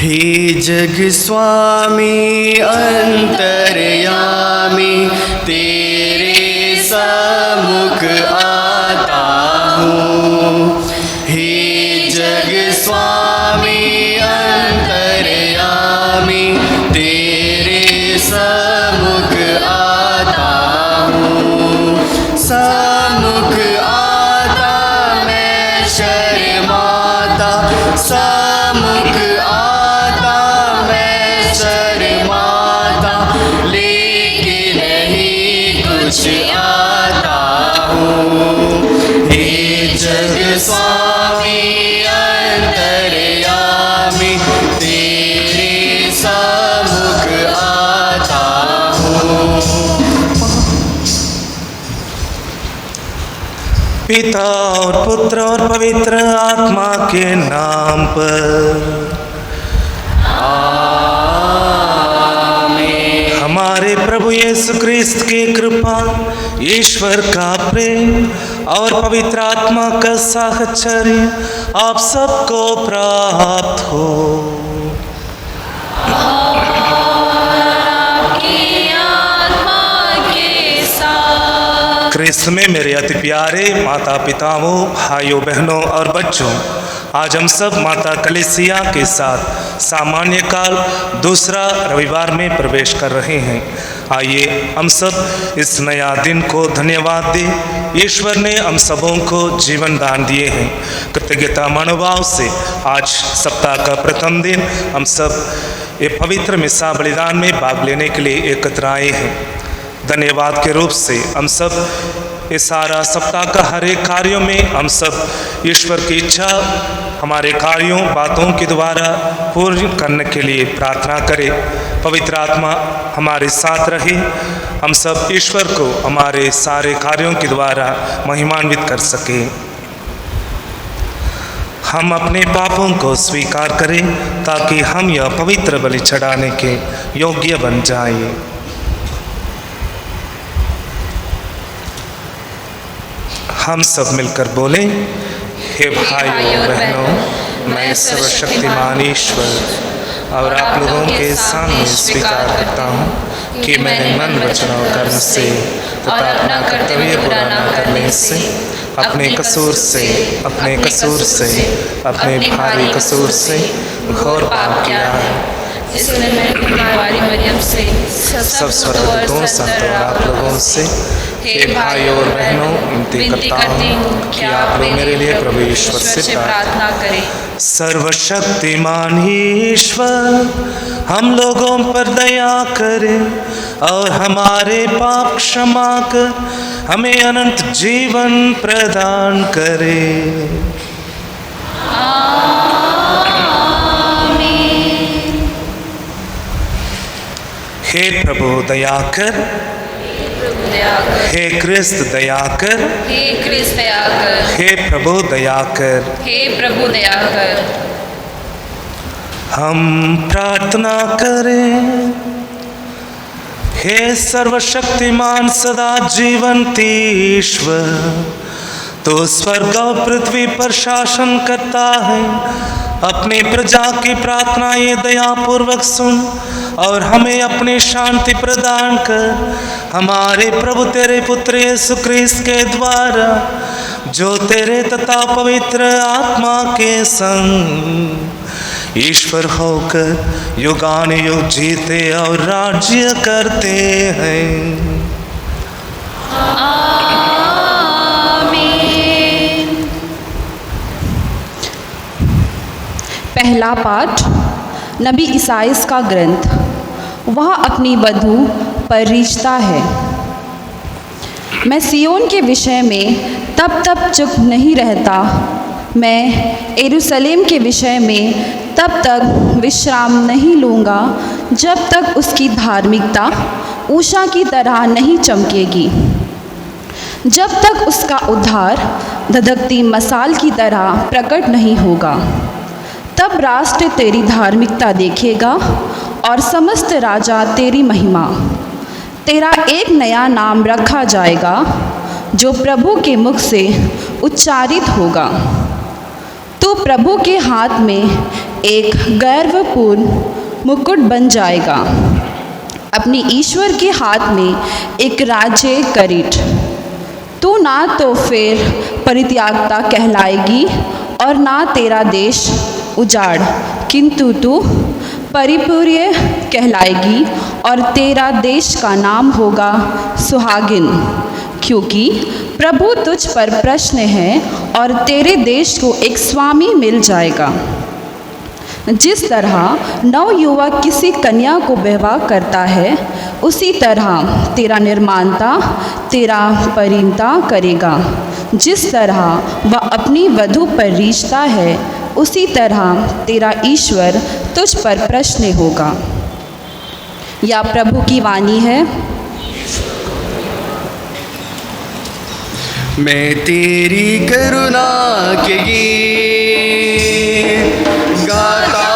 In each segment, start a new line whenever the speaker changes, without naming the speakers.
हे जग स्वामी अंतर्यामी, तेरे सम्मुख आता हूँ। हे जग स्वामी अंतर्यामी, तेरे सम्मुख आता हूँ। सम्मुख आता मैं शर्माता, सम्मुख आता मैं शर्माता, लेकिन नहीं कुछ आता हूँ। हे जग स्वामी अंतर्यामी, तेरे सम्मुख आता हूँ।
पिता और पुत्र और पवित्र आत्मा के नाम पर
आमीन।
हमारे प्रभु यीशु क्रिस्त की कृपा, ईश्वर का प्रेम और पवित्र आत्मा का साहचर्य आप सबको प्राप्त हो। क्रिस्त में मेरे अति प्यारे माता पिताओं, भाइयों बहनों और बच्चों, आज हम सब माता कलीसिया के साथ सामान्य काल दूसरा रविवार में प्रवेश कर रहे हैं। आइए हम सब इस नया दिन को धन्यवाद दें। ईश्वर ने हम सबों को जीवन दान दिए हैं। कृतज्ञता मनोभाव से आज सप्ताह का प्रथम दिन हम सब ये पवित्र मिसा बलिदान में भाग लेने के लिए एकत्र आए हैं। धन्यवाद के रूप से हम सब इस सारा सप्ताह का हर एक कार्यों में हम सब ईश्वर की इच्छा हमारे कार्यों बातों के द्वारा पूर्ण करने के लिए प्रार्थना करें। पवित्र आत्मा हमारे साथ रहे, हम सब ईश्वर को हमारे सारे कार्यों के द्वारा महिमान्वित कर सकें। हम अपने पापों को स्वीकार करें ताकि हम यह पवित्र बलि चढ़ाने के योग्य बन जाएं। हम सब मिलकर बोले, हे भाइयों बहनों, मैं सर्वशक्तिमान ईश्वर और आप लोगों के सामने स्वीकार करता हूँ कि मैंने मन वचन और कर्म से तथा अपना कर्तव्य पूरा न करने से अपने कसूर से भारी कसूर से घोर पाप किया है।
इसलिए मैं कुमारी मरियम से
सब स्वर्गदूतों संतों आप लोगों से हे भाइयों और बहनों विनती करता हूँ कि आप लोग मेरे लिए प्रभु ईश्वर से
प्रार्थना करें।
सर्वशक्तिमान ईश्वर हम लोगों पर दया करे और हमारे पाप क्षमा कर हमें अनंत जीवन प्रदान करे। हे प्रभु दया कर, हे क्रिस्त दया कर,
हे क्रिस्त दया कर,
हे प्रभु दया कर,
हे प्रभु दया कर।
हम प्रार्थना करें। हे सर्वशक्तिमान सदा जीवंत ईश्वर, तो स्वर्ग और पृथ्वी पर शासन करता है, अपनी प्रजा की प्रार्थना ये दयापूर्वक सुन और हमें अपनी शांति प्रदान कर। हमारे प्रभु तेरे पुत्र यीशु क्रिस्त के द्वारा, जो तेरे तथा पवित्र आत्मा के संग ईश्वर होकर युगानुयुग जीते और राज्य करते हैं।
आमीन।
पहला पाठ नबी ईसाइस का ग्रंथ। वह अपनी वधू पर रीझता है। मैं सियोन के विषय में तब तक चुप नहीं रहता, मैं यरूशलेम के विषय में तब तक विश्राम नहीं लूँगा जब तक उसकी धार्मिकता ऊषा की तरह नहीं चमकेगी, जब तक उसका उद्धार धधकती मसाल की तरह प्रकट नहीं होगा। तब राष्ट्र तेरी धार्मिकता देखेगा और समस्त राजा तेरी महिमा। तेरा एक नया नाम रखा जाएगा जो प्रभु के मुख से उच्चारित होगा। तू प्रभु के हाथ में एक गर्वपूर्ण मुकुट बन जाएगा। अपनी ईश्वर के हाथ में एक राज्य किरीट। तू ना तो फिर परित्यागता कहलाएगी और ना तेरा देश उजाड़, किंतु तू परिपूर्य कहलाएगी और तेरा देश का नाम होगा सुहागिन, क्योंकि प्रभु तुझ पर प्रसन्न है और तेरे देश को एक स्वामी मिल जाएगा। जिस तरह नवयुवक किसी कन्या को विवाह करता है, उसी तरह तेरा निर्माता तेरा परिणता करेगा। जिस तरह वह अपनी वधू पर रीझता है, उसी तरह तेरा ईश्वर तुझ पर प्रसन्न होगा। या प्रभु की वाणी है।
मैं तेरी करुणा के गीत गाता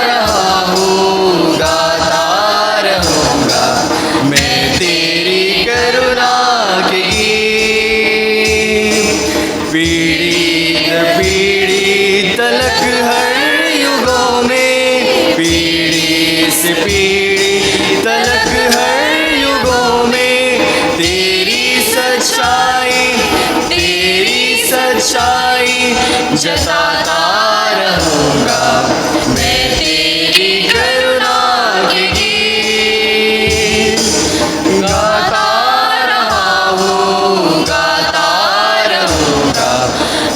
रहा हूँ, गाता रहूँगा। मैं तेरी करुणा के गीत पीढ़ी दर पीढ़ी तलक हर युगों में, पीढ़ी से पीढ़ी तलक हर युगों में तेरी सच्चाई जताता रहूँगा। मैं तेरी करुणा के गीत गाता रहा हूँ, गाता रहूँगा।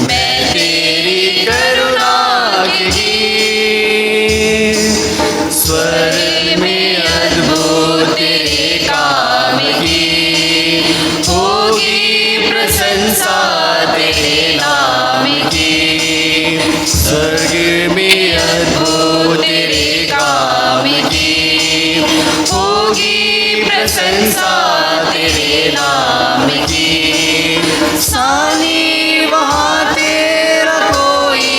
मैं तेरी करुणा के गीत स्वर्ग में अद्भुत तेरे काम की होगी प्रशंसा तेरे नाम की। स्वर्ग में अद्भुत तेरे काम की होगी प्रशंसा तेरे नाम की। सानी वहाँ तेरा कोई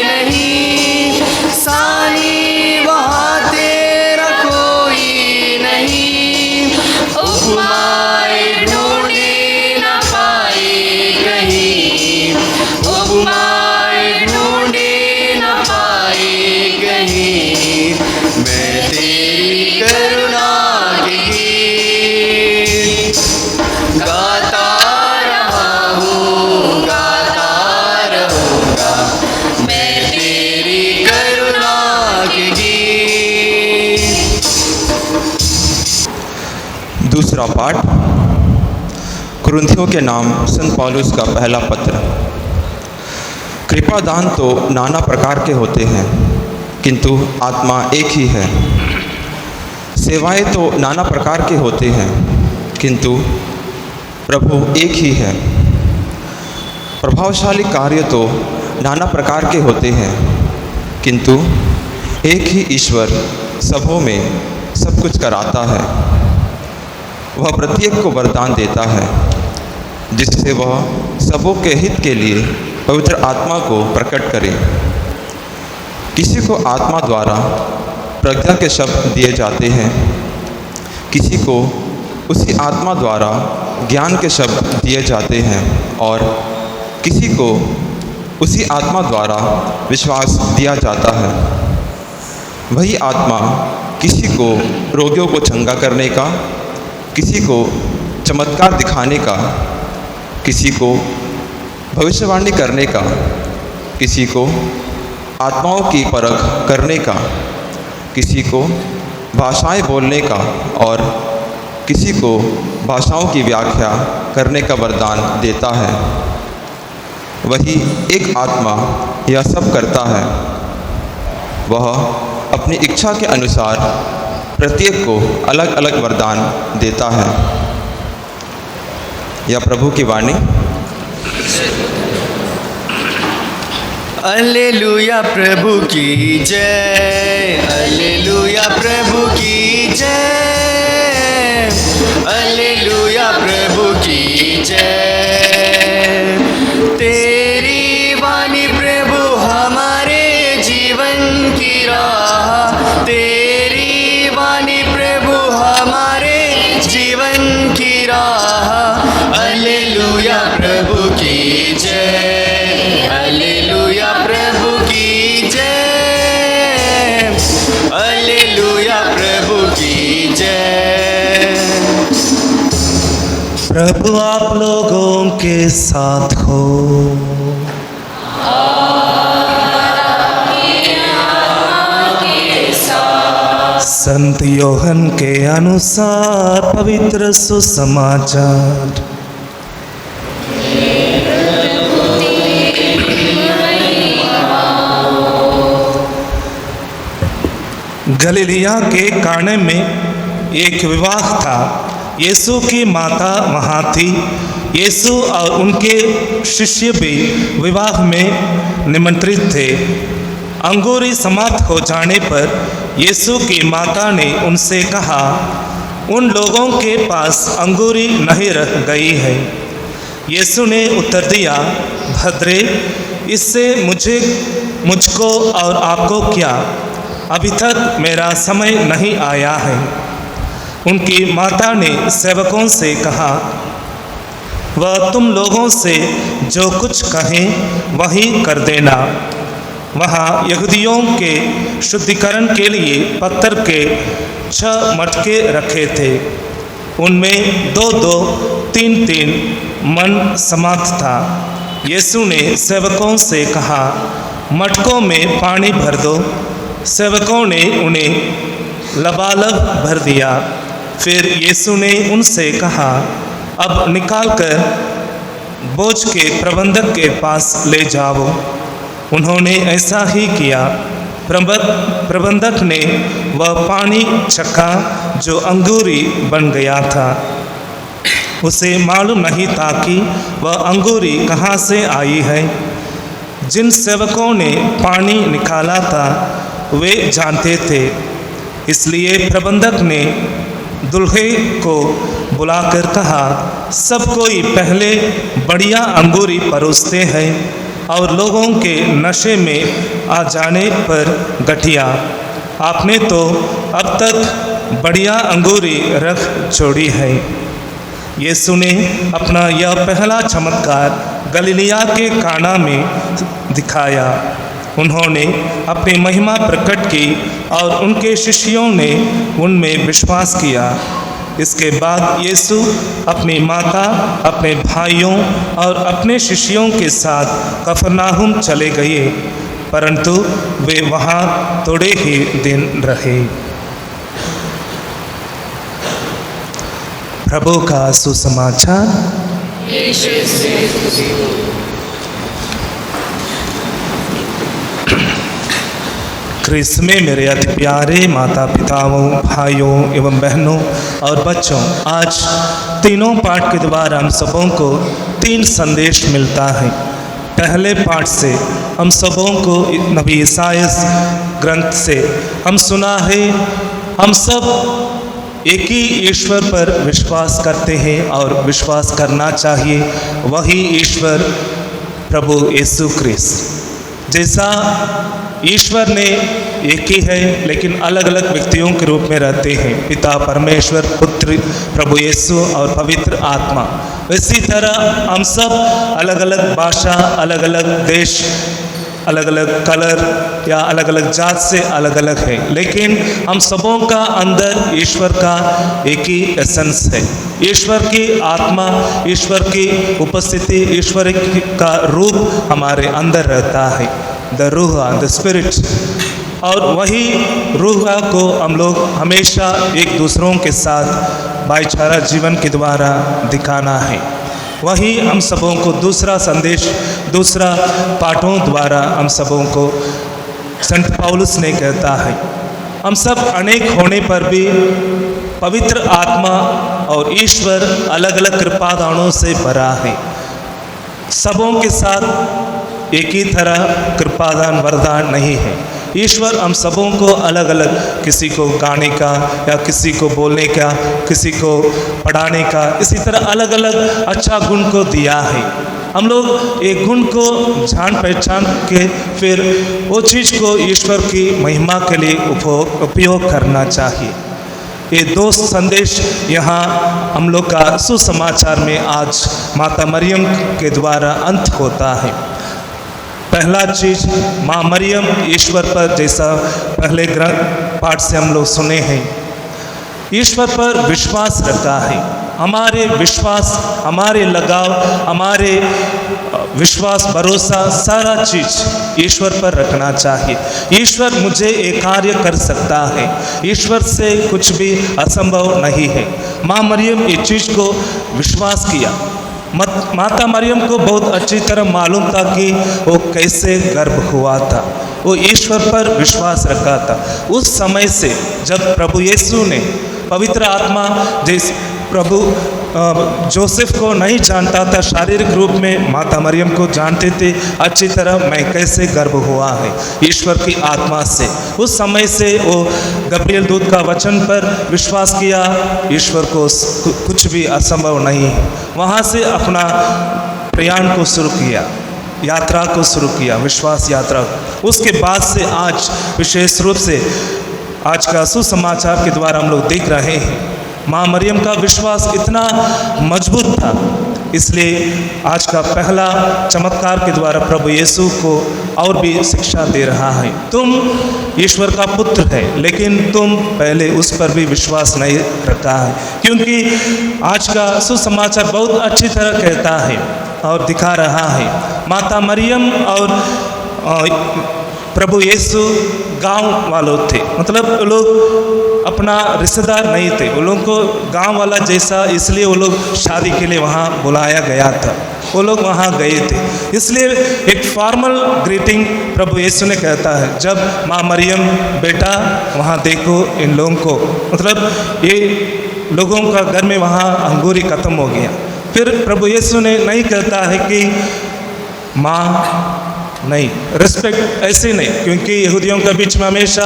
नहीं, सानी वहाँ तेरा कोई नहीं। उपमाएं ढूंढे न पाए कहीं, उपमाएं ढूंढे न पाए कहीं। मैं तेरी करुणा के गीत गाता रहा हूँ, गाता रहूँगा। मैं तेरी करुणा के गीत।
दूसरा पाठ कुरिन्थियों के नाम संत पौलुस का पहला पत्र। कृपादान तो नाना प्रकार के होते हैं, किंतु आत्मा एक ही है। सेवाएं तो नाना प्रकार के होते हैं, किंतु प्रभु एक ही है। प्रभावशाली कार्य तो नाना प्रकार के होते हैं, किंतु एक ही ईश्वर सबों में सब कुछ कराता है। वह प्रत्येक को वरदान देता है, जिससे वह सबों के हित के लिए पवित्र आत्मा को प्रकट करे। किसी को आत्मा द्वारा प्रज्ञा के शब्द दिए जाते हैं, किसी को उसी आत्मा द्वारा ज्ञान के शब्द दिए जाते हैं, और किसी को उसी आत्मा द्वारा विश्वास दिया जाता है। वही आत्मा किसी को रोगियों को चंगा करने का, किसी को चमत्कार दिखाने का, किसी को भविष्यवाणी करने का, किसी को आत्माओं की परख करने का, किसी को भाषाएं बोलने का और किसी को भाषाओं की व्याख्या करने का वरदान देता है। वही एक आत्मा यह सब करता है। वह अपनी इच्छा के अनुसार प्रत्येक को अलग अलग वरदान देता है। यह प्रभु की वाणी।
हालेलुया प्रभु की जय, हालेलुया प्रभु की जय, हालेलुया प्रभु की जय। तेरी वाणी प्रभु हमारे जीवन की राह, तेरी वाणी प्रभु हमारे जीवन की राह। हालेलुया प्रभु की जय, हालेलुया प्रभु की जय,
प्रभु आप लोगों के साथ हो। संत योहन के अनुसार पवित्र सुसमाचार। गलीलिया के काने में एक विवाह था। यीशु की माता वहाँ थी। यीशु और उनके शिष्य भी विवाह में निमंत्रित थे। अंगूरी समाप्त हो जाने पर यीशु की माता ने उनसे कहा, उन लोगों के पास अंगूरी नहीं रह गई है। यीशु ने उत्तर दिया, भद्रे, इससे मुझको और आपको क्या? अभी तक मेरा समय नहीं आया है। उनकी माता ने सेवकों से कहा, वह तुम लोगों से जो कुछ कहें वही कर देना। वहाँ यहूदियों के शुद्धिकरण के लिए पत्थर के 6 मटके रखे थे। उनमें 2-2, 3-3 मन समाप्त था। यीशु ने सेवकों से कहा, मटकों में पानी भर दो। सेवकों ने उन्हें लबालब भर दिया। फिर यीशु ने उनसे कहा, अब निकालकर बोझ के प्रबंधक के पास ले जाओ। उन्होंने ऐसा ही किया। प्रबंधक ने वह पानी चखा जो अंगूरी बन गया था। उसे मालूम नहीं था कि वह अंगूरी कहाँ से आई है। जिन सेवकों ने पानी निकाला था वे जानते थे। इसलिए प्रबंधक ने दुल्हे को बुलाकर कहा, सब कोई पहले बढ़िया अंगूरी परोसते हैं और लोगों के नशे में आ जाने पर गठिया। आपने तो अब तक बढ़िया अंगूरी रख छोड़ी है। यीशु ने अपना यह पहला चमत्कार गलीलिया के काना में दिखाया। उन्होंने अपनी महिमा प्रकट की और उनके शिष्यों ने उनमें विश्वास किया। इसके बाद यीशु अपनी माता, अपने भाइयों और अपने शिष्यों के साथ कफरनाहुम चले गए, परंतु वे वहाँ थोड़े ही दिन रहे। प्रभु का सुसमाचार। क्रिस्त में मेरे अति प्यारे माता पिताओं, भाइयों एवं बहनों और बच्चों, आज तीनों पाठ के द्वारा हम सबों को 3 संदेश मिलता है। पहले पाठ से हम सबों को नबी ईसायास ग्रंथ से हम सुना है, हम सब एक ही ईश्वर पर विश्वास करते हैं और विश्वास करना चाहिए। वही ईश्वर प्रभु यीशु क्रिस्त। जैसा ईश्वर ने एक ही है लेकिन अलग अलग व्यक्तियों के रूप में रहते हैं, पिता परमेश्वर, पुत्र प्रभु यीशु और पवित्र आत्मा। इसी तरह हम सब अलग अलग भाषा, अलग अलग देश, अलग अलग कलर या अलग अलग जात से अलग अलग है, लेकिन हम सबों का अंदर ईश्वर का एक ही एसेंस है। ईश्वर की आत्मा, ईश्वर की उपस्थिति, ईश्वर का रूप हमारे अंदर रहता है, द रूह, द स्पिरिट। और वही रूह को हम लोग हमेशा एक दूसरों के साथ भाईचारा जीवन के द्वारा दिखाना है। वही हम सबों को दूसरा संदेश, दूसरा पाठों द्वारा हम सबों को संत पौलुस ने कहता है, हम सब अनेक होने पर भी पवित्र आत्मा और ईश्वर अलग अलग कृपादानों से भरा है। सबों के साथ एक ही तरह कृपादान वरदान नहीं है। ईश्वर हम सबों को अलग अलग, किसी को गाने का या किसी को बोलने का, किसी को पढ़ाने का, इसी तरह अलग अलग अच्छा गुण को दिया है। हम लोग एक गुण को जान पहचान के फिर वो चीज़ को ईश्वर की महिमा के लिए उपयोग करना चाहिए। ये 2 संदेश यहाँ हम लोग का सुसमाचार में आज माता मरियम के द्वारा अंत होता है। पहला चीज, माँ मरियम ईश्वर पर, जैसा पहले ग्रंथ पाठ से हम लोग सुने हैं, ईश्वर पर विश्वास रखा है। हमारे विश्वास, हमारे लगाव, हमारे विश्वास, भरोसा, सारा चीज़ ईश्वर पर रखना चाहिए। ईश्वर मुझे एक कार्य कर सकता है, ईश्वर से कुछ भी असंभव नहीं है। माँ मरियम इस चीज़ को विश्वास किया। माता मरियम को बहुत अच्छी तरह मालूम था कि वो कैसे गर्भ हुआ था। वो ईश्वर पर विश्वास रखा था। उस समय से जब प्रभु यीशु ने पवित्र आत्मा, जिस प्रभु जोसेफ को नहीं जानता था शारीरिक रूप में, माता मरियम को जानते थे अच्छी तरह मैं कैसे गर्भ हुआ है ईश्वर की आत्मा से। उस समय से वो गब्रियल दूत का वचन पर विश्वास किया। ईश्वर को कुछ भी असंभव नहीं है। वहाँ से अपना प्रयाण को शुरू किया, यात्रा को शुरू किया, विश्वास यात्रा। उसके बाद से आज विशेष रूप से आज का सुसमाचार के द्वारा हम लोग देख रहे हैं माँ मरियम का विश्वास इतना मजबूत था। इसलिए आज का पहला चमत्कार के द्वारा प्रभु यीशु को और भी शिक्षा दे रहा है। तुम ईश्वर का पुत्र है, लेकिन तुम पहले उस पर भी विश्वास नहीं रखा है। क्योंकि आज का सुसमाचार बहुत अच्छी तरह कहता है और दिखा रहा है, माता मरियम और प्रभु यीशु गांव वालों थे, मतलब वो लोग अपना रिश्तेदार नहीं थे। वो लोगों को गांव वाला जैसा, इसलिए वो लोग शादी के लिए वहाँ बुलाया गया था। वो लोग वहाँ गए थे, इसलिए एक फॉर्मल ग्रीटिंग प्रभु यीशु ने कहता है, जब माँ मरियम बेटा वहाँ देखो इन लोगों को, मतलब ये लोगों का घर में वहाँ अंगूरी ख़त्म हो गया। फिर प्रभु यीशु ने नहीं कहता है कि माँ नहीं, रिस्पेक्ट ऐसे नहीं, क्योंकि यहूदियों के बीच में हमेशा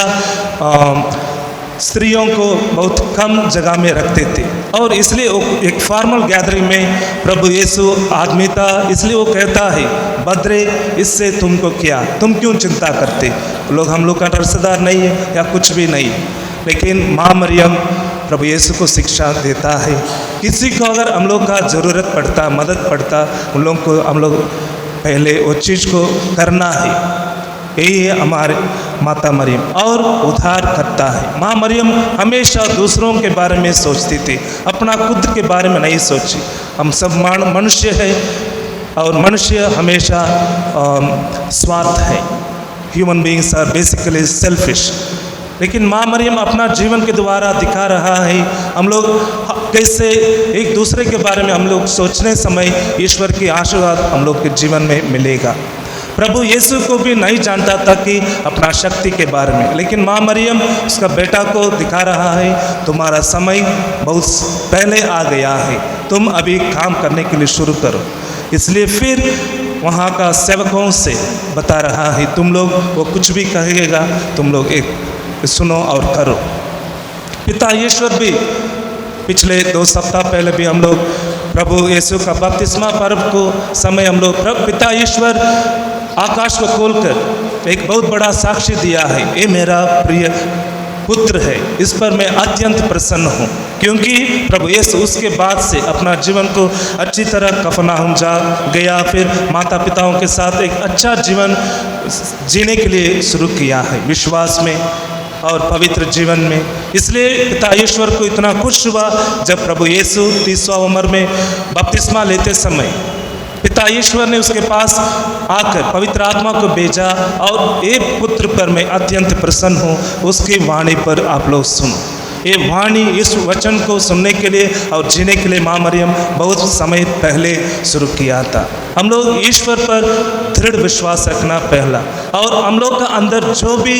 स्त्रियों को बहुत कम जगह में रखते थे और इसलिए एक फॉर्मल गैदरिंग में प्रभु यीशु आदमी था। इसलिए वो कहता है, बद्रे इससे तुमको क्या, तुम क्यों चिंता करते, लोग हम लोग का रिश्तेदार नहीं है या कुछ भी नहीं। लेकिन माँ मरियम प्रभु यीशु को शिक्षा देता है, किसी को अगर हम लोग का ज़रूरत पड़ता, मदद पड़ता, उन लोगों को हम लोग पहले वो चीज़ को करना है। यही है हमारे माता मरियम, और उद्धार करता है। माँ मरियम हमेशा दूसरों के बारे में सोचती थी, अपना खुद के बारे में नहीं सोची। हम सब मनुष्य है और मनुष्य हमेशा स्वार्थ है। Human beings are basically selfish. लेकिन माँ मरियम अपना जीवन के द्वारा दिखा रहा है हम लोग कैसे एक दूसरे के बारे में हम लोग सोचने समय ईश्वर की आशीर्वाद हम लोग के जीवन में मिलेगा। प्रभु यीशु को भी नहीं जानता था कि अपना शक्ति के बारे में, लेकिन माँ मरियम उसका बेटा को दिखा रहा है, तुम्हारा समय बहुत पहले आ गया है, तुम अभी काम करने के लिए शुरू करो। इसलिए फिर वहाँ का सेवकों से बता रहा है, तुम लोग वो कुछ भी कहेगा तुम लोग एक सुनो और करो। पिता ईश्वर भी पिछले 2 सप्ताह पहले भी हम लोग प्रभु यीशु का बपतिस्मा पर्व को समय हम लोग पिता ईश्वर आकाश को खोलकर एक बहुत बड़ा साक्षी दिया है, ये मेरा प्रिय पुत्र है, इस पर मैं अत्यंत प्रसन्न हूँ। क्योंकि प्रभु यीशु उसके बाद से अपना जीवन को अच्छी तरह कफरनहूम जा गया, फिर माता पिताओं के साथ एक अच्छा जीवन जीने के लिए शुरू किया है, विश्वास में और पवित्र जीवन में। इसलिए पिता ईश्वर को इतना खुश हुआ जब प्रभु यीशु 30वां उम्र में बपतिस्मा लेते समय पिता ईश्वर ने उसके पास आकर पवित्र आत्मा को भेजा और एक पुत्र पर मैं अत्यंत प्रसन्न हूँ, उसकी वाणी पर आप लोग सुनो। ये वाणी, इस वचन को सुनने के लिए और जीने के लिए माँ मरियम बहुत समय पहले शुरू किया था। हम लोग ईश्वर पर दृढ़ विश्वास रखना पहला, और हम लोग का अंदर जो भी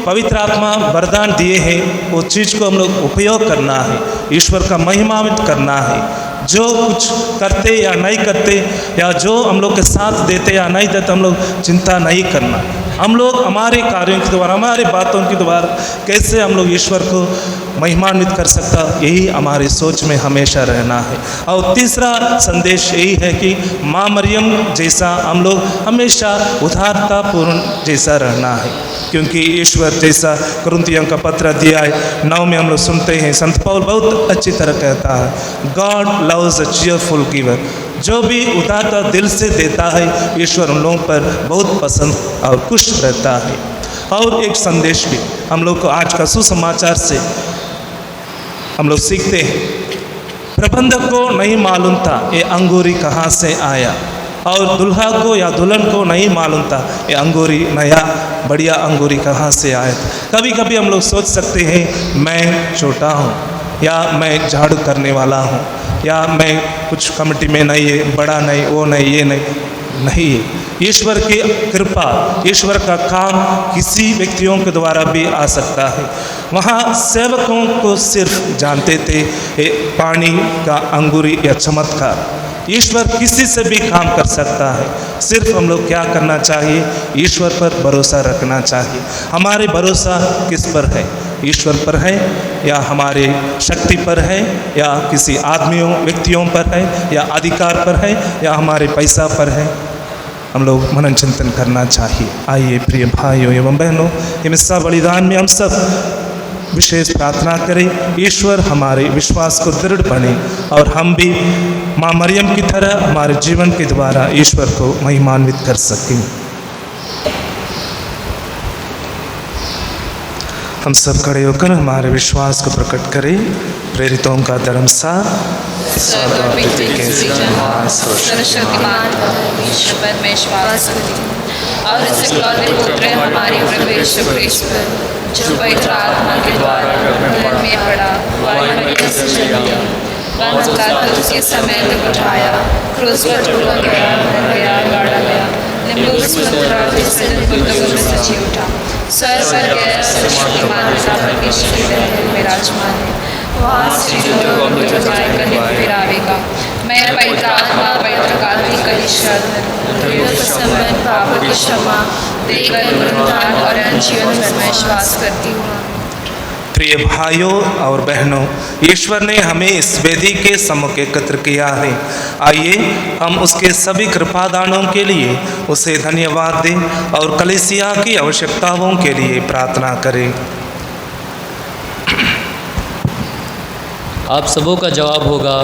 पवित्र आत्मा वरदान दिए हैं वो चीज़ को हम लोग उपयोग करना है, ईश्वर का महिमान्वित करना है। जो कुछ करते या नहीं करते, या जो हम लोग के साथ देते या नहीं देते, हम लोग चिंता नहीं करना। हम लोग हमारे कार्यों के द्वारा, हमारी बातों के द्वारा कैसे हम लोग ईश्वर को महिमान्वित कर सकता, यही हमारी सोच में हमेशा रहना है। और तीसरा संदेश यही है कि माँ मरियम जैसा हम लोग हमेशा उदारतापूर्ण जैसा रहना है, क्योंकि ईश्वर जैसा कुरिन्थियों का पत्र दिया है 9 में हम लोग सुनते हैं, संत पौल बहुत अच्छी तरह कहता है, God loves a cheerful giver. जो भी उदारता दिल से देता है ईश्वर उन लोगों पर बहुत पसंद और खुश रहता है। और एक संदेश भी हम लोग को आज का सुसमाचार से हम लोग सीखते हैं। प्रबंधक को नहीं मालूम था ये अंगूरी कहाँ से आया, और दुल्हा को या दुल्हन को नहीं मालूम था ये अंगूरी नया बढ़िया अंगूरी कहाँ से आया। कभी कभी हम लोग सोच सकते हैं मैं छोटा हूँ, या मैं झाड़ू करने वाला हूँ, या मैं कुछ कमेटी में नहीं है, बड़ा नहीं, वो नहीं, ये नहीं है। ईश्वर की कृपा, ईश्वर का काम किसी व्यक्तियों के द्वारा भी आ सकता है। वहाँ सेवकों को सिर्फ जानते थे ये पानी का अंगूरी या चमत्कार। ईश्वर किसी से भी काम कर सकता है, सिर्फ हम लोग क्या करना चाहिए, ईश्वर पर भरोसा रखना चाहिए। हमारे भरोसा किस पर है, ईश्वर पर है या हमारे शक्ति पर है, या किसी आदमियों व्यक्तियों पर है, या अधिकार पर है, या हमारे पैसा पर है। हम लोग मनन चिंतन करना चाहिए। आइए प्रिय भाइयों एवं बहनों, हिम्सा बलिदान में हम सब विशेष प्रार्थना करें, ईश्वर हमारे विश्वास को दृढ़ बने और हम भी माँ मरियम की तरह हमारे जीवन के द्वारा ईश्वर को महिमान्वित कर सकें। हम सब खड़े होकर हमारे विश्वास को प्रकट करें। प्रेरितों का धर्मसार
सर्वशक्तिमान ईश्वर में विश्वास करती हूँ और इस इकलौते पुत्र हमारे प्रभु यीशु क्रिस्त पर, जो पवित्र आत्मा के द्वारा गर्भ में पड़ा, मरियम से जन्मा, बंद क्रूस के समय तक उठाया, क्रूस पर टूटा गया, मर गया, गाड़ा गया, निम्बूस पत्र से जी उठा, स्वर्ग पर गया, सर्वशक्तिमान पिता परमेश्वर के महल में विराजमान है, वहाँ से फिर आवेगा। मैं पवित्र आत्मा, पवित्र कार्तिक कलिशा पापों की क्षमा देकर पुनरुत्थान और अनंत जीवन में विश्वास करती हूँ।
प्रिय भाइयों और बहनों, ईश्वर ने हमें इस वेदी के सम्मुख एकत्र किया है। आइए हम उसके सभी कृपादानों के लिए उसे धन्यवाद दें और कलीसिया की आवश्यकताओं के लिए प्रार्थना करें।
आप सबों का जवाब होगा,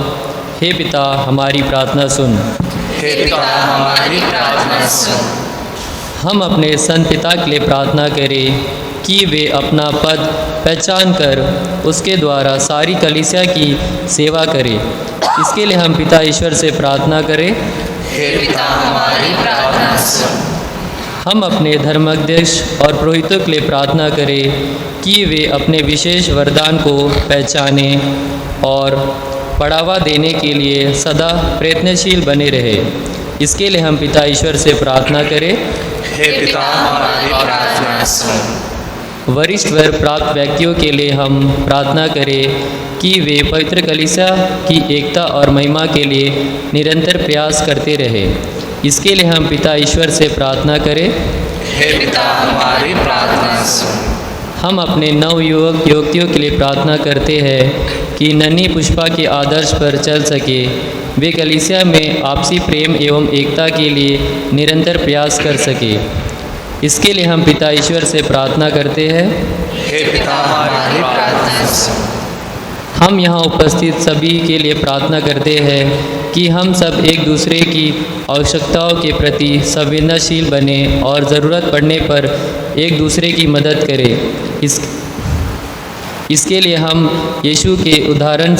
हे पिता हमारी प्रार्थना सुन।
हे पिता हमारी प्रार्थना सुन।
हम अपने संत पिता के लिए प्रार्थना करें कि वे अपना पद पहचान कर उसके द्वारा सारी कलीसिया की सेवा करें। इसके लिए हम पिता ईश्वर से प्रार्थना करें,
हे पिता हमारी प्रार्थना सुन।
हम अपने धर्माध्यक्ष और पुरोहितों के लिए प्रार्थना करें कि वे अपने विशेष वरदान को पहचानें और बढ़ावा देने के लिए सदा प्रयत्नशील बने रहे। इसके लिए हम पिता ईश्वर से प्रार्थना करें,
हे पिता हमारी प्रार्थना सुन।
वरिष्ठ वर प्राप्त व्यक्तियों के लिए हम प्रार्थना करें कि वे पवित्र कलीसिया की एकता और महिमा के लिए निरंतर प्रयास करते रहे। इसके लिए हम पिता ईश्वर से प्रार्थना करें,
हे पिता हमारी प्रार्थना सुन।
हम अपने नव युवक युवतियों के लिए प्रार्थना करते हैं कि नन्ही पुष्पा के आदर्श पर चल सके। वे कलीसिया में आपसी प्रेम एवं एकता के लिए निरंतर प्रयास कर सके। इसके लिए हम पिता ईश्वर से प्रार्थना करते हैं,
हे पिता हमारी प्रार्थना सुन।
हम यहाँ उपस्थित सभी के लिए प्रार्थना करते हैं कि हम सब एक दूसरे की आवश्यकताओं के प्रति संवेदनशील बने और ज़रूरत पड़ने पर एक दूसरे की मदद करें। इसके लिए हम यीशु के उदाहरण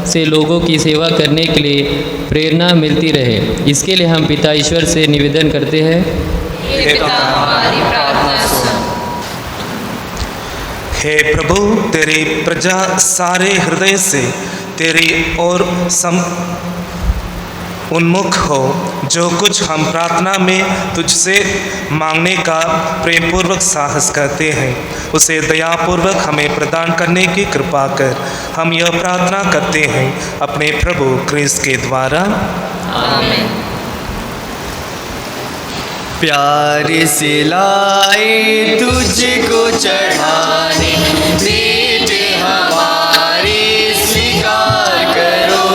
से लोगों की सेवा करने के लिए प्रेरणा मिलती रहे। इसके लिए हम पिता ईश्वर से निवेदन करते हैं,
हे पिता हमारी प्रार्थना सुन।
हे प्रभु, तेरी प्रजा सारे हृदय से तेरी ओर उन्मुख हो। जो कुछ हम प्रार्थना में तुझसे मांगने का प्रेमपूर्वक साहस करते हैं, उसे दयापूर्वक हमें प्रदान करने की कृपा कर। हम यह प्रार्थना करते हैं अपने प्रभु क्रिस्त के द्वारा,
आमीन।
प्यारे से लाए तुझको चढ़ाने, बेटे हमारे स्वीकार करो।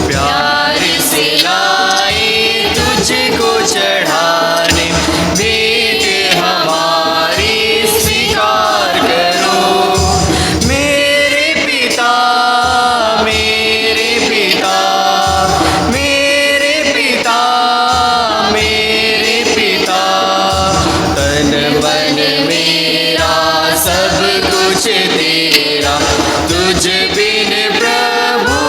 प्यारे से लाए तुझको चढ़ाने, बेटे हमारे स्वीकार करो। मेरे पिता, मेरे पिता, मेरे पिता, मेरे पिता, तन मन मेरा सब कुछ तेरा, तुझ बिन प्रभु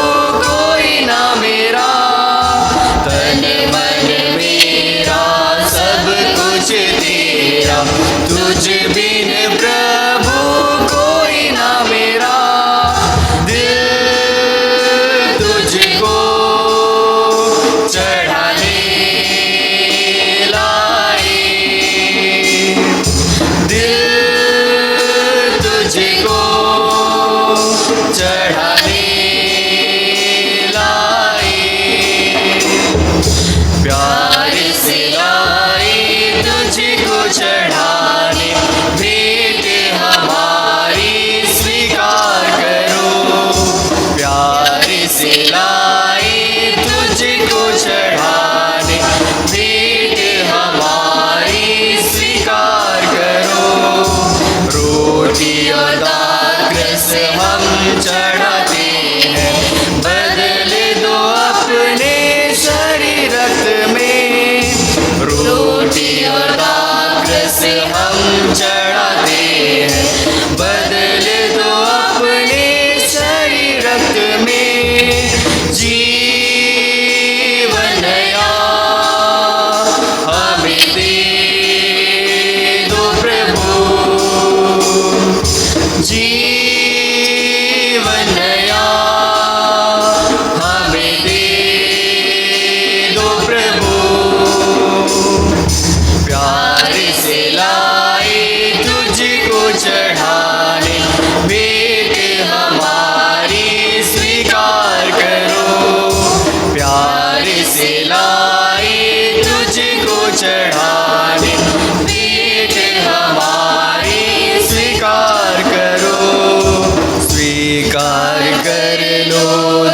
स्वीकार कर लो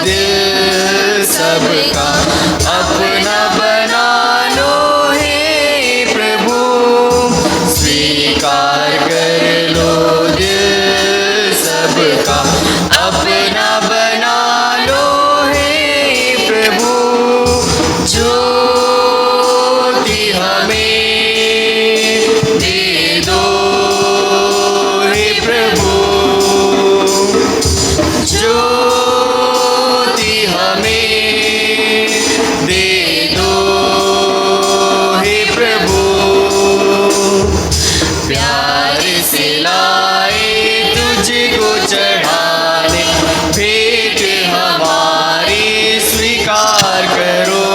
दिल सबका अपना बना लो हे प्रभु। स्वीकार कर लो दिल सबका अपना बना लो हे प्रभु। ज्योति हमें दे दो हे प्रभु। ज्योति हमें दे दो हे प्रभु। प्यार से लाए तुझको चढ़ाने भेंट हमारी स्वीकार करो।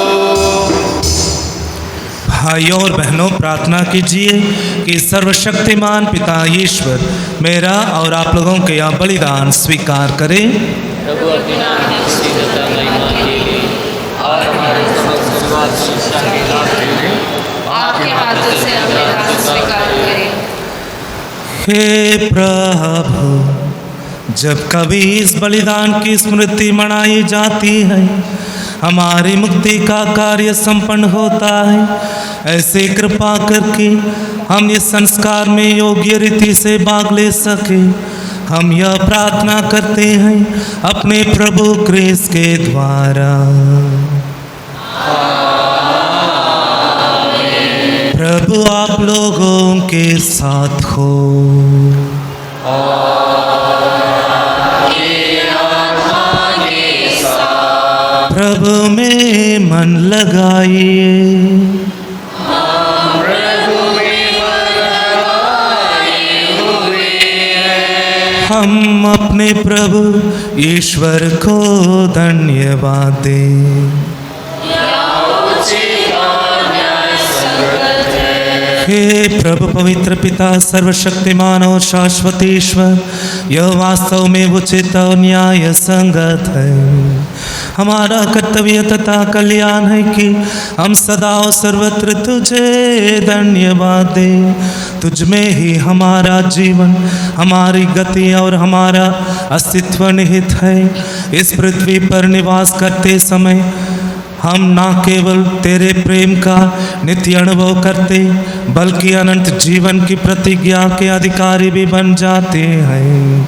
भाइयों और बहनों, प्रार्थना कीजिए कि सर्वशक्तिमान पिता ईश्वर मेरा और आप लोगों के यहाँ बलिदान स्वीकार करें।
प्रभु अपने नाम की स्तुति महिमा के लिए और हमारे समस्त शुरुआत शिक्षा के लाभ के लिए
आपके हाथों से हम बलिदान स्वीकार करें।
हे प्रभु, जब कभी इस बलिदान की स्मृति मनाई जाती है हमारी मुक्ति का कार्य संपन्न होता है। ऐसे कृपा करके हम इस संस्कार में योग्य रीति से भाग ले सके। हम यह प्रार्थना करते हैं अपने प्रभु क्रिस्त के द्वारा। प्रभु आप लोगों के साथ हो। प्रभु में मन लगाइए। हम अपने प्रभु ईश्वर को धन्यवाद दें। हे प्रभु पवित्र पिता सर्वशक्तिमान और शाश्वत ईश्वर, यह वास्तव में उचित और न्याय संगत है। हमारा कर्तव्य तथा कल्याण है कि हम सदा और सर्वत्र तुझे धन्यवाद दें। तुझ में ही हमारा जीवन, हमारी गति और हमारा अस्तित्व निहित है। इस पृथ्वी पर निवास करते समय हम न केवल तेरे प्रेम का नित्य अनुभव करते बल्कि अनंत जीवन की प्रतिज्ञा के अधिकारी भी बन जाते हैं।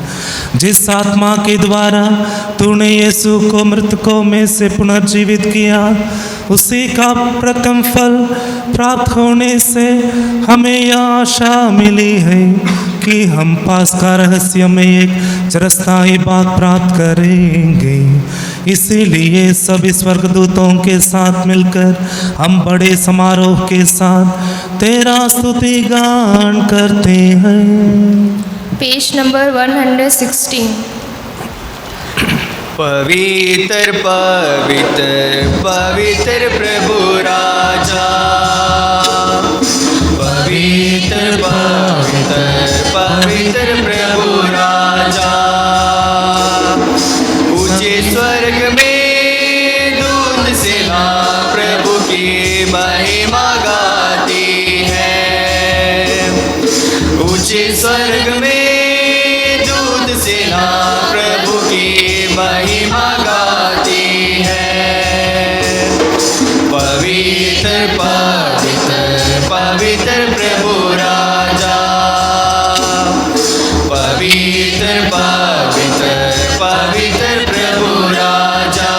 जिस आत्मा के द्वारा तूने यीशु को मृतकों में से पुनर्जीवित किया, उसी का प्रथम फल प्राप्त होने से हमें यह आशा मिली है कि हम पास्का रहस्य में एक चिरस्थायी भाग प्राप्त करेंगे। इसीलिए सभी स्वर्गदूतों के साथ मिलकर हम बड़े समारोह के साथ तेरा स्तुति गान करते हैं।
Page number 116।
पवित्र पवित्र पवित्र प्रभु राजा। पवित्र पवित्र पवित्र प्रभु राजा। ऊंचे स्वर्ग में दूत सेना प्रभु की महिमा गाती है। ऊंचे स्वर्ग में दूत सेना प्रभु की महिमा गाती है। पवित्र पवित्र पवित्र प्रभु राजा। पवित्र पवित्र पवित्र प्रभु राजा।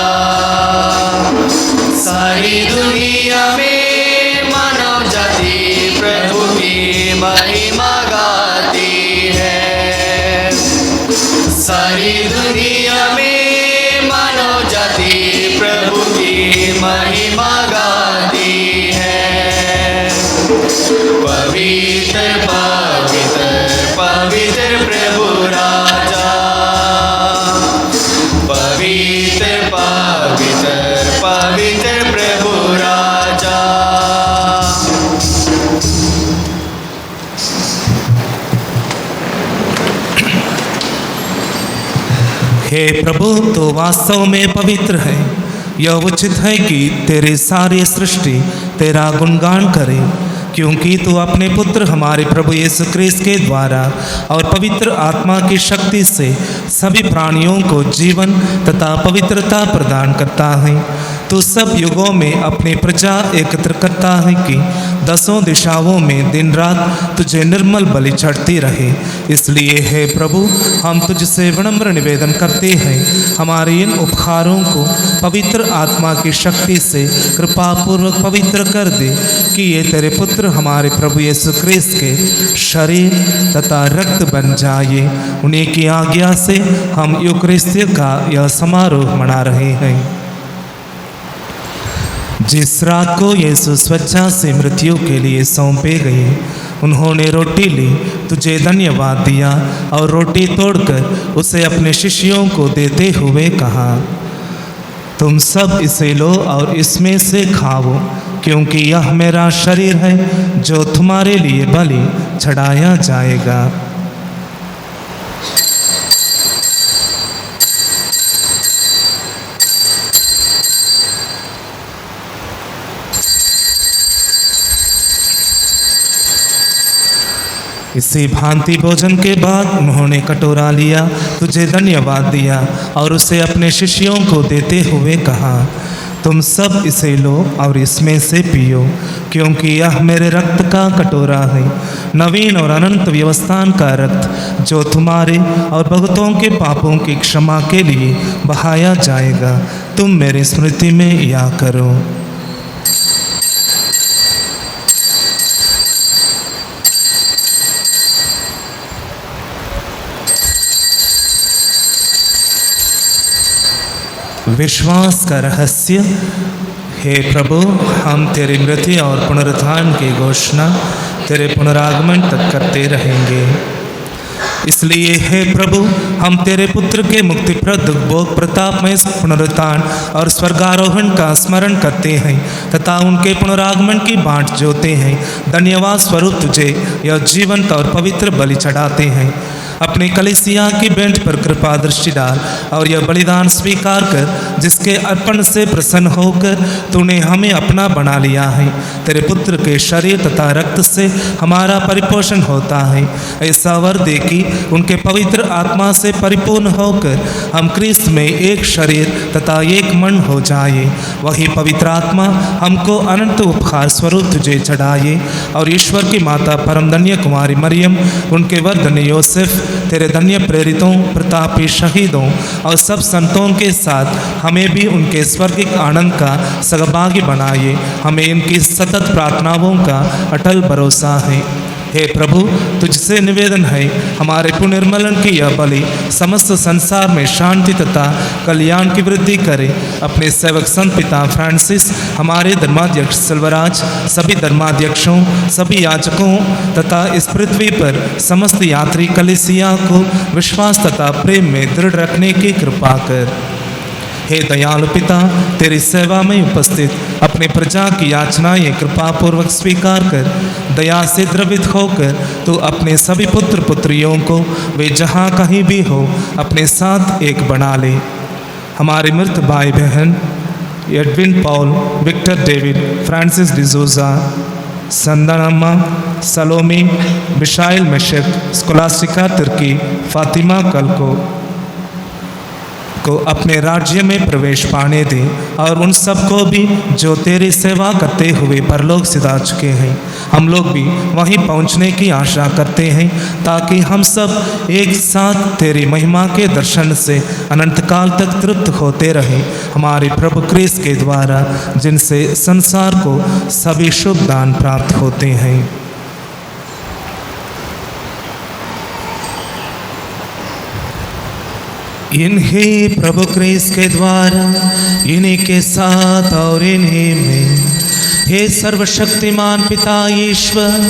सारी दुनिया में मानव जाति प्रभु की महिमा गाती है। सारी दुनिया में मानव जाति प्रभु की महिमा गाती है। पवित्र पवित्र पवित्र प्रभु राजा। पवित्र पवित्र पवित्र प्रभु राजा।
हे प्रभु, तो वास्तव में पवित्र है। यह उचित है कि तेरे सारी सृष्टि तेरा गुणगान करे, क्योंकि तू अपने पुत्र हमारे प्रभु यीशु क्रिस्त के द्वारा और पवित्र आत्मा की शक्ति से सभी प्राणियों को जीवन तथा पवित्रता प्रदान करता है। तू सब युगों में अपनी प्रजा एकत्र करता है कि दसों दिशाओं में दिन रात तुझे निर्मल बलि चढ़ती रहे। इसलिए हे प्रभु, हम तुझसे विनम्र निवेदन करते हैं, हमारे इन उपहारों को पवित्र आत्मा की शक्ति से कृपा पूर्वक पवित्र कर दे, कि ये तेरे पुत्र हमारे प्रभु यीशु क्रिस्त के शरीर तथा रक्त बन जाए। उन्हीं की आज्ञा से हम यूकरिस्ती का यह समारोह मना रहे हैं। जिस रात को यीशु स्वेच्छा से मृत्यु के लिए सौंपे गए, उन्होंने रोटी ली, तुझे धन्यवाद दिया और रोटी तोड़कर उसे अपने शिष्यों को देते हुए कहा, तुम सब इसे लो और इसमें से खाओ, क्योंकि यह मेरा शरीर है जो तुम्हारे लिए बलि चढ़ाया जाएगा। इसी भांति भोजन के बाद उन्होंने कटोरा लिया, तुझे धन्यवाद दिया और उसे अपने शिष्यों को देते हुए कहा, तुम सब इसे लो और इसमें से पियो, क्योंकि यह मेरे रक्त का कटोरा है, नवीन और अनंत व्यवस्थान का रक्त, जो तुम्हारे और बहुतों के पापों की क्षमा के लिए बहाया जाएगा। तुम मेरी स्मृति में या करो। विश्वास का रहस्य। हे प्रभु, हम तेरी मृत्यु और पुनरुत्थान की घोषणा तेरे पुनरागमन तक करते रहेंगे। इसलिए हे प्रभु, हम तेरे पुत्र के मुक्तिप्रद भोग प्रतापमय पुनरुत्थान और स्वर्गारोहण का स्मरण करते हैं तथा उनके पुनरागमन की बाट जोते हैं। धन्यवाद स्वरूप तुझे यह जीवंत और पवित्र बलि चढ़ाते हैं। अपनी कलीसिया की बेंच पर कृपा दृष्टि डाल और यह बलिदान स्वीकार कर, जिसके अर्पण से प्रसन्न होकर तूने हमें अपना बना लिया है। तेरे पुत्र के शरीर तथा रक्त से हमारा परिपोषण होता है। ऐसा वर दे कि उनके पवित्र आत्मा से परिपूर्ण होकर हम क्रिस्त में एक शरीर तथा एक मन हो जाए। वही पवित्र आत्मा हमको अनंत उपहार स्वरूप तुझे चढ़ाए और ईश्वर की माता परम धन्य कुमारी मरियम, उनके वर धन्य योसेफ, तेरे धन्य प्रेरितों, प्रतापी शहीदों और सब संतों के साथ हमें भी उनके स्वर्गिक आनंद का सहभागी बनाए। हमें इनकी सतत प्रार्थनाओं का अटल भरोसा है। हे प्रभु, तुझसे निवेदन है, हमारे पुनर्मलन की यह बलि समस्त संसार में शांति तथा कल्याण की वृद्धि करे। अपने सेवक संत पिता फ्रांसिस, हमारे धर्माध्यक्ष सिल्वराज, सभी धर्माध्यक्षों, सभी याजकों तथा इस पृथ्वी पर समस्त यात्री कलीसिया को विश्वास तथा प्रेम में दृढ़ रखने की कृपा कर। हे दयालु पिता, तेरी सेवा में उपस्थित अपने प्रजा की याचनाएं कृपा पूर्वक स्वीकार कर। दया से द्रवित होकर तू अपने सभी पुत्र पुत्रियों को वे जहाँ कहीं भी हो अपने साथ एक बना ले। हमारे मृत भाई बहन Edwin Paul, Victor David, Francis D'Souza, Sandanamma, Salome, Mishael Meshach, Scholastica Tirkey, Fatima कलको को अपने राज्य में प्रवेश पाने दे और उन सबको भी जो तेरी सेवा करते हुए परलोक सिधा चुके हैं। हम लोग भी वहीं पहुंचने की आशा करते हैं, ताकि हम सब एक साथ तेरी महिमा के दर्शन से अनंत काल तक तृप्त होते रहें। हमारे प्रभु क्रिस्त के द्वारा, जिनसे संसार को सभी शुभ दान प्राप्त होते हैं। इन्हीं प्रभु क्रिस्त के द्वारा, इन्हीं के साथ और इन्हीं में, हे सर्वशक्तिमान पिता ईश्वर,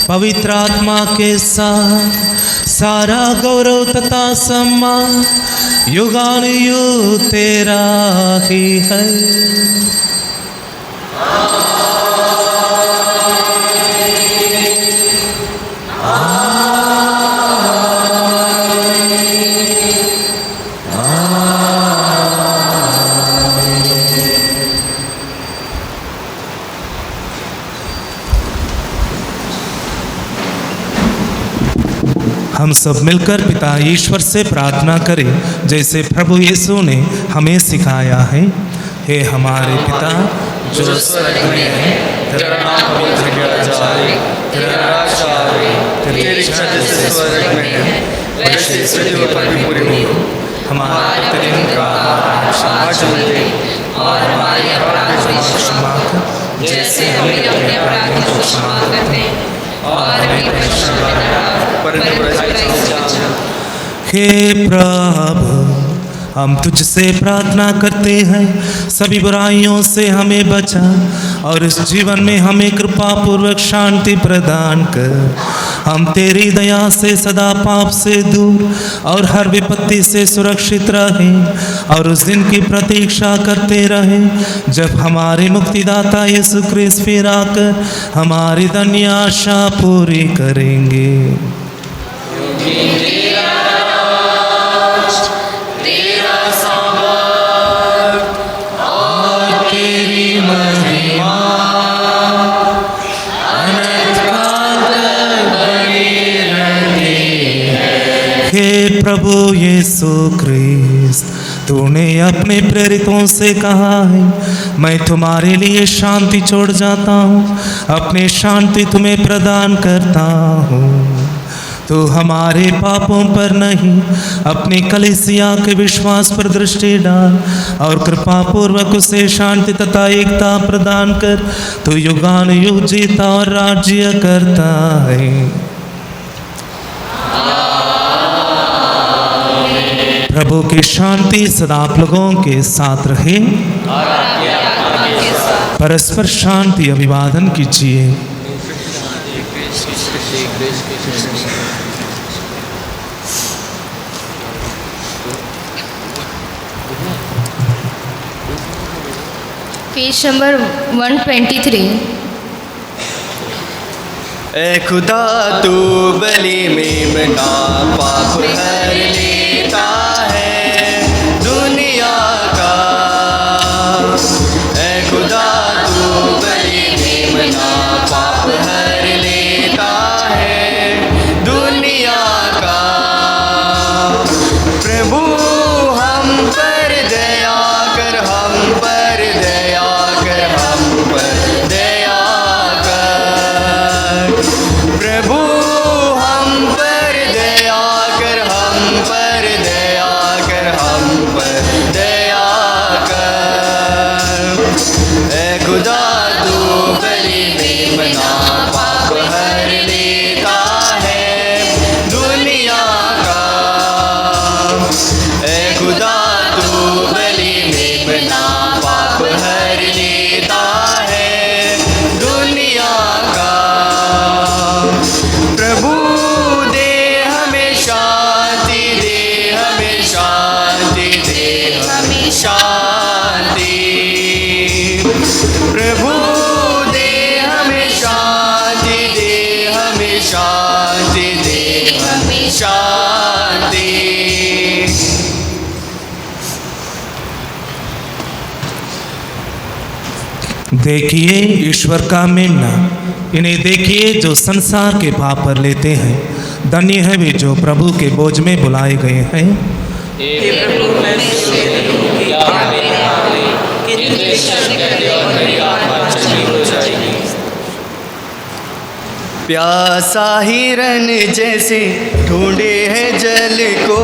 पवित्र आत्मा के साथ सारा गौरव तथा सम्मान युगानुयुग तेरा ही है। हम सब मिलकर पिता ईश्वर से प्रार्थना करें जैसे प्रभु यीशु ने हमें सिखाया है। हे हमारे पिता
जो स्वर्ग में है, तेरा नाम पवित्र किया जाए, तेरा राज्य आए, तेरी इच्छा जैसे स्वर्ग में है वैसे पृथ्वी पर भी पूरी हो।
हमारा
प्रतिदिन का आहार आज हमें दे, और हमारे अपराध को क्षमा कर जैसे हम अपने अपराधियों को क्षमा करते हैं, और हमें परीक्षा में न डाल, परंतु बुराई से बचा।
हे प्रभु, हम तुझसे प्रार्थना करते हैं सभी बुराइयों से हमें बचा और इस जीवन में हमें कृपा पूर्वक शांति प्रदान कर। हम तेरी दया से सदा पाप से दूर और हर विपत्ति से सुरक्षित रहें और उस दिन की प्रतीक्षा करते रहें जब हमारे मुक्तिदाता यीशु क्रिस्त फिर आकर हमारी धन्य आशा पूरी करेंगे। हे प्रभु यीशु क्रिस्त, तूने अपने प्रेरितों से कहा है, मैं तुम्हारे लिए शांति छोड़ जाता हूँ, अपने शांति तुम्हें प्रदान करता हूँ। तो हमारे पापों पर नहीं अपनी कलीसिया के विश्वास पर दृष्टि डाल और कृपा पूर्वक उसे शांति तथा एकता प्रदान कर। तो युगान युग जीता और राज्य करता है। प्रभु की शांति सदा आप लोगों के साथ रहे। परस्पर शांति अभिवादन कीजिए।
Page number 123।
ए खुदा तू बलि में बना पाप हर लेता है दुनिया का। ए खुदा तू बलि में बना पाप हर लेता है दुनिया का। प्रभु हम पर दया कर, हम पर दया कर, हम पर दया कर। प्रभु हम पर दया कर, हम पर दया कर, हम पर दया कर। ए खुदा तू बलि में बना पाप हर लेता है दुनिया का। ए खुदा तू बलि में बना पाप हर लेता है दुनिया का। प्रभु दे हमें शांति, दे हमें शांति, दे हमें शांति। प्रभु दे हमें शांति, दे हमें शांति, दे हमें शांति।
देखिए ईश्वर का मेमना, इन्हें देखिए जो संसार के पाप पर लेते हैं। धन्य है वे जो प्रभु के बोझ में बुलाए गए हैं।
प्यासा हिरन जैसे ढूंढे है जल को,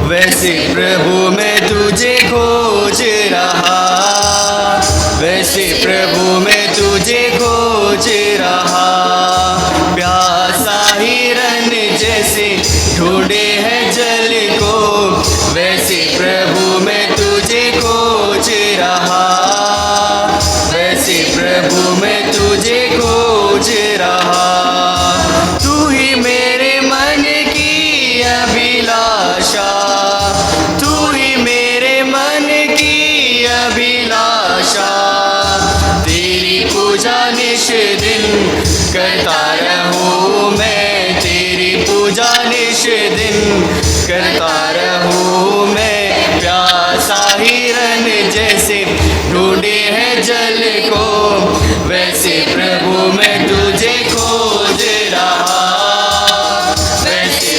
वैसे प्रभु मैं तुझे खोज रहा। वैसे प्रभु मैं तुझे खोज रहा। प्यासा हिरन जैसे ढूंढे है जल को, वैसे प्रभु मैं तुझे खोज रहा। वैसे प्रभु मैं तुझे खोज रहा। तू ही मेरे मन की अभिलाषा, तू ही मेरे मन की अभिलाषा। तेरी पूजा निश दिन करता रहूं मैं, तेरी पूजा निश दिन करता रहूं मैं। प्यासा हिरन जैसे ढूंढे है जल को, वैसे प्रभु मैं तुझे खोज रहा। वैसे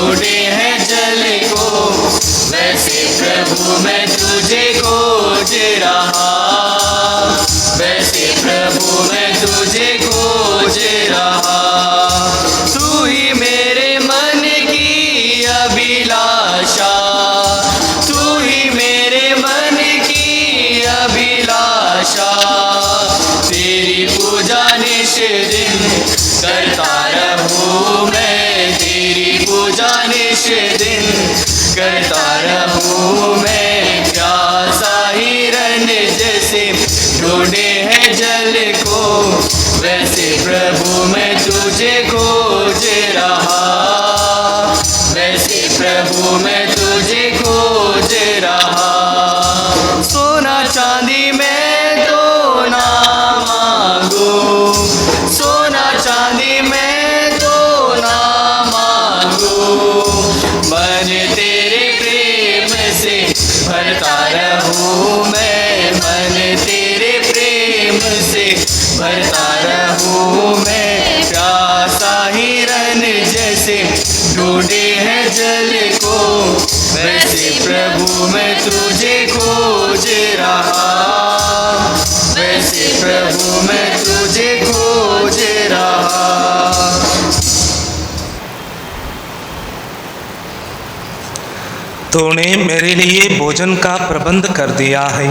ढूंढे हैं जल को, वैसे प्रभु मैं तुझे खोज रहा, वैसे प्रभु मैं तुझे खोज रहा। तू ही मेरे मन की अभिलाषा, तू ही मेरे मन की अभिलाषा, तेरी पूजा निश दिन करता रहूं मैं, तेरी पूजा निश दिन करता रहूं मैं। प्यासा हिरन जैसे ढूंढे हैं जल को, वैसे प्रभु मैं तुझे खोज रहा, वैसे प्रभु मैं तुझे खोज रहा। सोना चांदी मैं तो ना मांगू, सोना चांदी मैं तो ना मांगू, मन तेरे प्रेम से भरता रहूं मैं, मन तेरे प्रेम से भरता रहूं मैं। प्यासा हिरन जैसे ढूंढे हैं जल को, वैसे प्रभु मैं तुझे खोज रहा, वैसे प्रभु मैं तुझे खोज रहा।
तूने मेरे लिए भोजन का प्रबंध कर दिया है,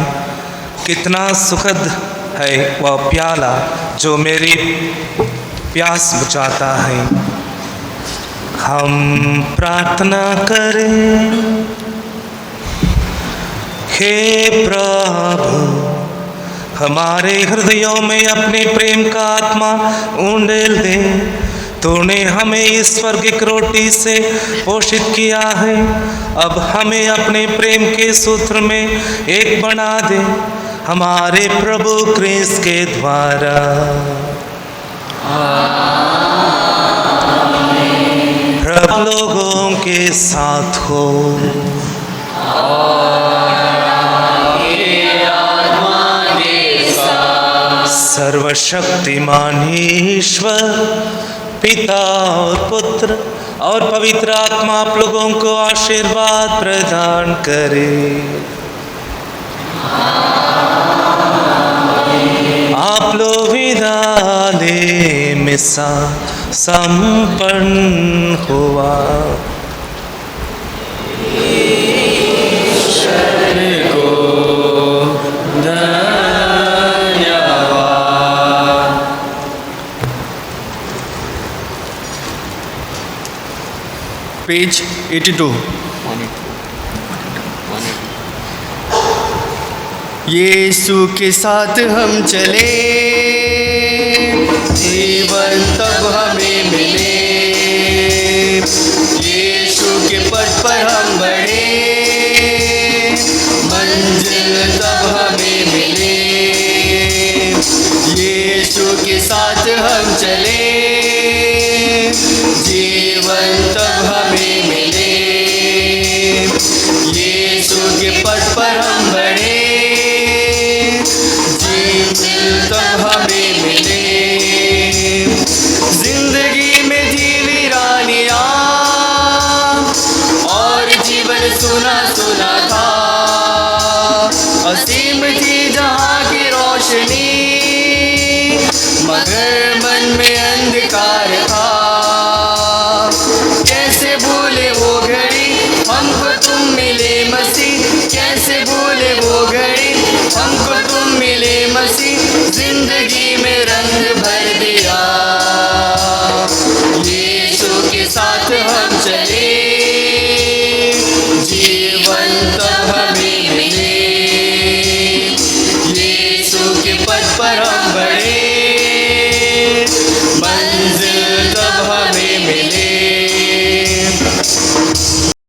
कितना सुखद है वह प्याला जो मेरी प्यास बुझाता है। हम प्रार्थना करें। हे प्रभु, हमारे हृदयों में अपने प्रेम का आत्मा उंडेल दे। तूने हमें इस स्वर्गिक रोटी से पोषित किया है, अब हमें अपने प्रेम के सूत्र में एक बना दे, हमारे प्रभु क्रिस्त के द्वारा। प्रभु लोगों के साथ हो। सर्वशक्तिमान ईश्वर पिता और पुत्र और पवित्र आत्मा आप लोगों को आशीर्वाद प्रदान करे। आप लोग विदा ले, मिसा संपन्न हुआ।
पेज 82। यीशु के साथ हम चले, जीवन तब हमें मिले, यीशु के पथ पर हम बढ़े, मंजिल तब हमें मिले। यीशु के साथ हम चले, जीवन तब हमें मिले, यीशु के पथ पर हम बढ़े, जीवन तब हमें मिले। जिंदगी में थी वीरानियाँ और जीवन सुना सुना था, असीम थी जहाँ की रोशनी, मगर मन में अंधकार था। कैसे भूले वो घड़ी हमको तुम मिले मसीह, कैसे भूले वो घड़ी हमको तुम मिले मसीह। जिंदगी